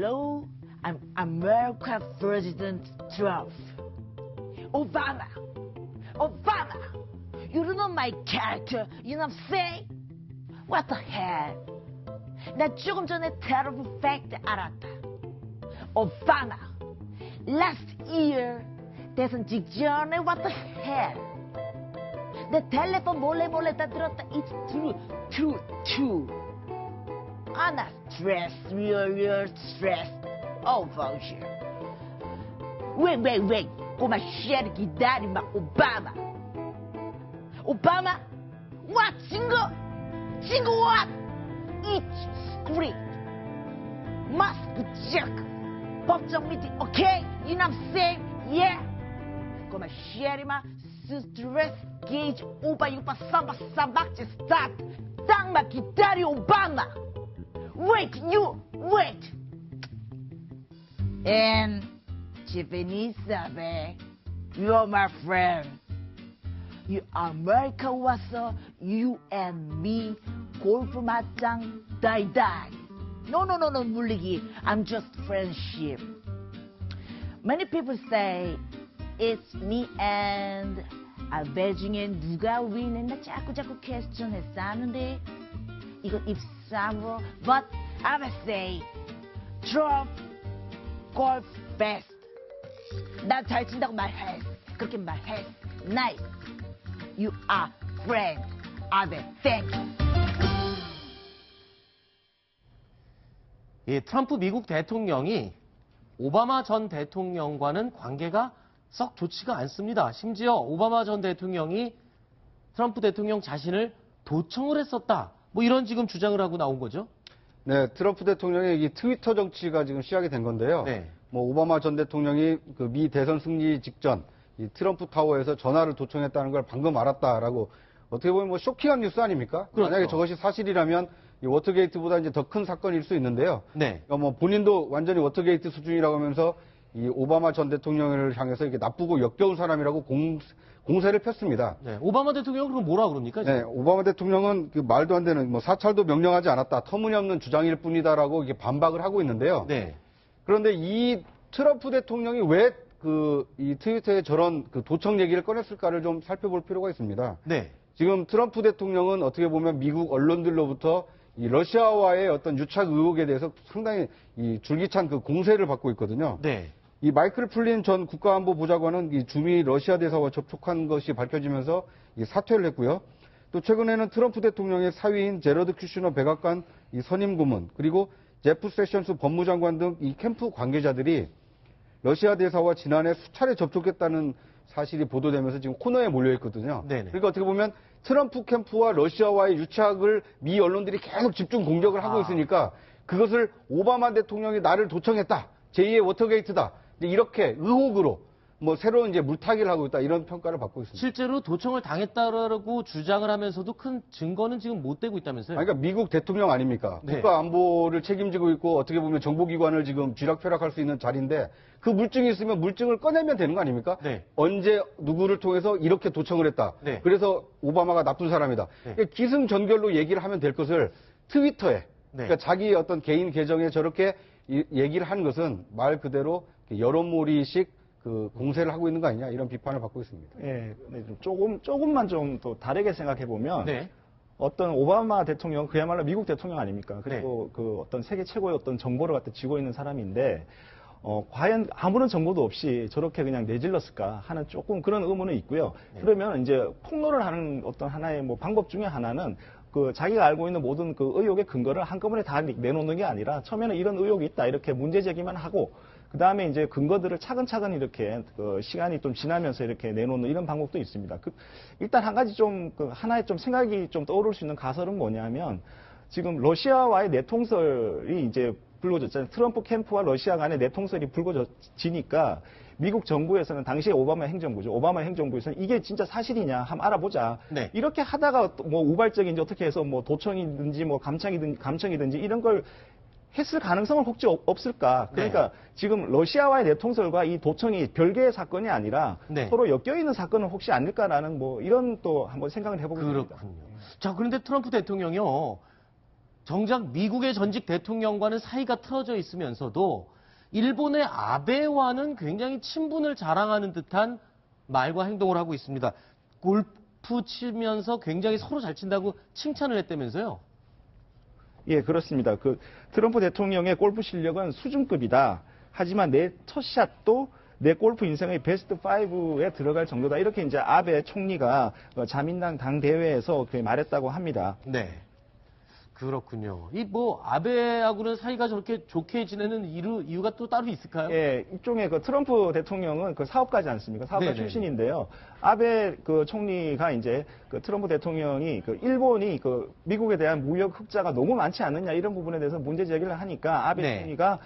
Hello, I'm America President Trump. Obama, you don't know my character, you know what I'm saying? What the hell? 나 조금 전에 terrible fact 알았다. Obama, last year, 대선 직전에 what the hell? 내 텔레폰 몰래 다 들었다. It's true. 나 stress, real stress. Oh, bullshit. Wait. 꼬마 쉐를 기다리마, 오바마. What? 친구 what? It's script. 마스크 체크. 법정 미팅, okay? You know what I'm saying? Yeah. 꼬마 쉐리마, 스트레스 게이지, 오바, 육바, 삼박지, 스타트. 땅만 기다려, 오바마. Wait. And Japanese sabe, you're my friend. You America 와서 you and me 골프 맞짱 다이다이. No, 물리기. I'm just friendship. Many people say it's me and 아베 중에 누가 위는나 자꾸 퀘스천 했었는데 이거 입상으로 but I would say Trump golf best. 난 잘 친다고 말해. 그렇게 말해. Nice. You are friend. 아베, thank you. 이 트럼프 미국 대통령이 오바마 전 대통령과는 관계가 썩 좋지가 않습니다. 심지어 오바마 전 대통령이 트럼프 대통령 자신을 도청을 했었다. 뭐 이런 지금 주장을 하고 나온 거죠. 네, 트럼프 대통령의 이 트위터 정치가 지금 시작이 된 건데요. 네. 뭐 오바마 전 대통령이 그 미 대선 승리 직전 이 트럼프 타워에서 전화를 도청했다는 걸 방금 알았다라고 어떻게 보면 뭐 쇼킹한 뉴스 아닙니까? 그렇죠. 만약에 저것이 사실이라면 이 워터게이트보다 이제 더 큰 사건일 수 있는데요. 네. 그러니까 뭐 본인도 완전히 워터게이트 수준이라고 하면서 이 오바마 전 대통령을 향해서 이렇게 나쁘고 역겨운 사람이라고 공세를 폈습니다. 네. 오바마 대통령은 그럼 뭐라 그럽니까? 지금? 네, 오바마 대통령은 그 말도 안 되는 뭐 사찰도 명령하지 않았다, 터무니없는 주장일 뿐이다라고 이게 반박을 하고 있는데요. 네. 그런데 이 트럼프 대통령이 왜 이 트위터에 저런 그 도청 얘기를 꺼냈을까를 좀 살펴볼 필요가 있습니다. 네. 지금 트럼프 대통령은 어떻게 보면 미국 언론들로부터 이 러시아와의 어떤 유착 의혹에 대해서 상당히 이 줄기찬 그 공세를 받고 있거든요. 네. 이 마이클 플린 전 국가안보보좌관은 이 주미 러시아 대사와 접촉한 것이 밝혀지면서 이 사퇴를 했고요. 또 최근에는 트럼프 대통령의 사위인 제러드 큐시너 백악관 이 선임 고문 그리고 제프 세션스 법무장관 등 이 캠프 관계자들이 러시아 대사와 지난해 수차례 접촉했다는 사실이 보도되면서 지금 코너에 몰려 있거든요. 네네. 그러니까 어떻게 보면 트럼프 캠프와 러시아와의 유착을 미 언론들이 계속 집중 공격을 하고 있으니까 그것을 오바마 대통령이 나를 도청했다. 제2의 워터게이트다. 이렇게 의혹으로 뭐 새로운 이제 물타기를 하고 있다. 이런 평가를 받고 있습니다. 실제로 도청을 당했다라고 주장을 하면서도 큰 증거는 지금 못 대고 있다면서요? 그러니까 미국 대통령 아닙니까? 네. 국가안보를 책임지고 있고 어떻게 보면 정보기관을 지금 쥐락펴락할 수 있는 자리인데 그 물증이 있으면 물증을 꺼내면 되는 거 아닙니까? 네. 언제 누구를 통해서 이렇게 도청을 했다. 네. 그래서 오바마가 나쁜 사람이다. 네. 기승전결로 얘기를 하면 될 것을 트위터에 네. 그러니까 자기 어떤 개인 계정에 저렇게 얘기를 하는 것은 말 그대로 여론몰이식 그 공세를 하고 있는 거 아니냐 이런 비판을 받고 있습니다. 예, 네, 조금만 좀 또 다르게 생각해 보면 네. 어떤 오바마 대통령 그야말로 미국 대통령 아닙니까? 그리고 그 어떤 세계 최고의 어떤 정보를 갖다 쥐고 있는 사람인데 과연 아무런 정보도 없이 저렇게 그냥 내질렀을까 하는 조금 그런 의문은 있고요. 그러면 이제 폭로를 하는 어떤 하나의 뭐 방법 중에 하나는 그 자기가 알고 있는 모든 그 의혹의 근거를 한꺼번에 다 내놓는 게 아니라 처음에는 이런 의혹이 있다 이렇게 문제 제기만 하고 그 다음에 이제 근거들을 차근차근 이렇게 그 시간이 좀 지나면서 이렇게 내놓는 이런 방법도 있습니다. 일단 한 가지 하나의 좀 생각이 좀 떠오를 수 있는 가설은 뭐냐면 지금 러시아와의 내통설이 이제 불거졌잖아요. 트럼프 캠프와 러시아 간의 내통설이 불거지니까 미국 정부에서는 당시에 오바마 행정부죠. 오바마 행정부에서는 이게 진짜 사실이냐 한번 알아보자. 네. 이렇게 하다가 뭐 우발적인지 어떻게 해서 뭐 도청이든지 뭐 감청이든지 이런 걸 했을 가능성은 혹시 없을까? 그러니까 네. 지금 러시아와의 내통설과 이 도청이 별개의 사건이 아니라 네. 서로 엮여있는 사건은 혹시 아닐까라는 뭐 이런 또 한번 생각을 해보고 있습니다. 그렇군요. 자, 그런데 트럼프 대통령이요. 정작 미국의 전직 대통령과는 사이가 틀어져 있으면서도 일본의 아베와는 굉장히 친분을 자랑하는 듯한 말과 행동을 하고 있습니다. 골프 치면서 굉장히 서로 잘 친다고 칭찬을 했다면서요? 예, 그렇습니다. 그 트럼프 대통령의 골프 실력은 수준급이다. 하지만 내 첫 샷도 내 골프 인생의 베스트 5에 들어갈 정도다. 이렇게 이제 아베 총리가 자민당 당 대회에서 말했다고 합니다. 네. 그렇군요. 이 뭐 아베하고는 사이가 저렇게 좋게 지내는 이유가 또 따로 있을까요? 예, 일종의 그 트럼프 대통령은 그 사업가지 않습니까? 사업가 네네. 출신인데요. 아베 그 총리가 이제 그 트럼프 대통령이 그 일본이 그 미국에 대한 무역 흑자가 너무 많지 않느냐 이런 부분에 대해서 문제 제기를 하니까 아베 네. 총리가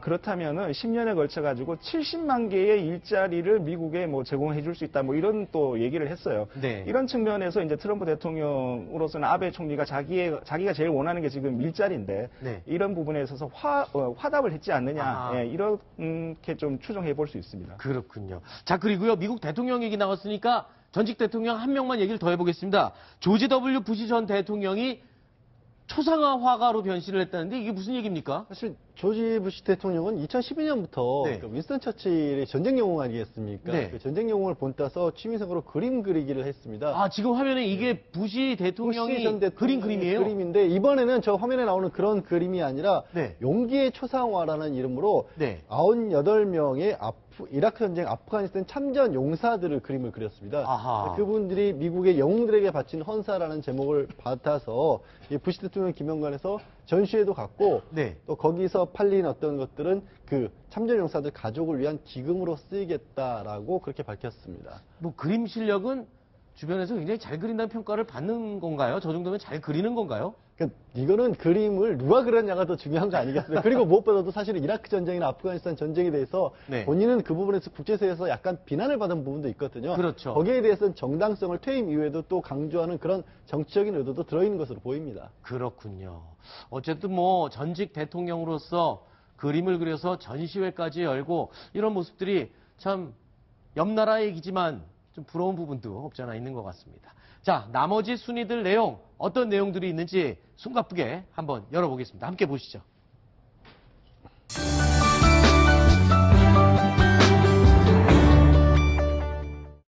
그렇다면은 10년에 걸쳐 가지고 70만 개의 일자리를 미국에 뭐 제공해 줄 수 있다. 뭐 이런 또 얘기를 했어요. 네. 이런 측면에서 이제 트럼프 대통령으로서는 아베 총리가 자기가 제일 원하는 게 지금 일자리인데 네. 이런 부분에 있어서 화답을 했지 않느냐. 아. 예, 이렇게 좀 추정해 볼 수 있습니다. 그렇군요. 자, 그리고요, 미국 대통령 얘기 나왔으니까 전직 대통령 한 명만 얘기를 더 해보겠습니다. 조지 W. 부시 전 대통령이 초상화 화가로 변신을 했다는데 이게 무슨 얘기입니까? 사실 조지 부시 대통령은 2012년부터 네. 그 윈스턴 처칠의 전쟁 영웅 아니겠습니까? 네. 그 전쟁 영웅을 본따서 취미생으로 그림 그리기를 했습니다. 아, 지금 화면에 이게 부시 대통령이 부시 전 대통령의 그린 그림이에요? 그림인데 이번에는 저 화면에 나오는 그런 그림이 아니라 네. 용기의 초상화라는 이름으로 네. 98명의 이라크 전쟁 아프가니스탄 참전 용사들을 그림을 그렸습니다. 아하. 그분들이 미국의 영웅들에게 바친 헌사라는 제목을 받아서 이 부시 대통령 기념관에서 전시회도 갔고 네. 또 거기서 팔린 어떤 것들은 그 참전 용사들 가족을 위한 기금으로 쓰이겠다라고 그렇게 밝혔습니다. 뭐 그림 실력은 주변에서 굉장히 잘 그린다는 평가를 받는 건가요? 저 정도면 잘 그리는 건가요? 그러니까 이거는 그림을 누가 그렸냐가 더 중요한 거 아니겠습니까? 그리고 무엇보다도 사실은 이라크 전쟁이나 아프가니스탄 전쟁에 대해서 네. 본인은 그 부분에서 국제사회에서 약간 비난을 받은 부분도 있거든요. 그렇죠. 거기에 대해서는 정당성을 퇴임 이후에도 또 강조하는 그런 정치적인 의도도 들어있는 것으로 보입니다. 그렇군요. 어쨌든 뭐 전직 대통령으로서 그림을 그려서 전시회까지 열고 이런 모습들이 참 옆나라 얘기지만 좀 부러운 부분도 없지 않아 있는 것 같습니다. 자, 나머지 순위들 내용 어떤 내용들이 있는지 숨가쁘게 한번 열어보겠습니다. 함께 보시죠.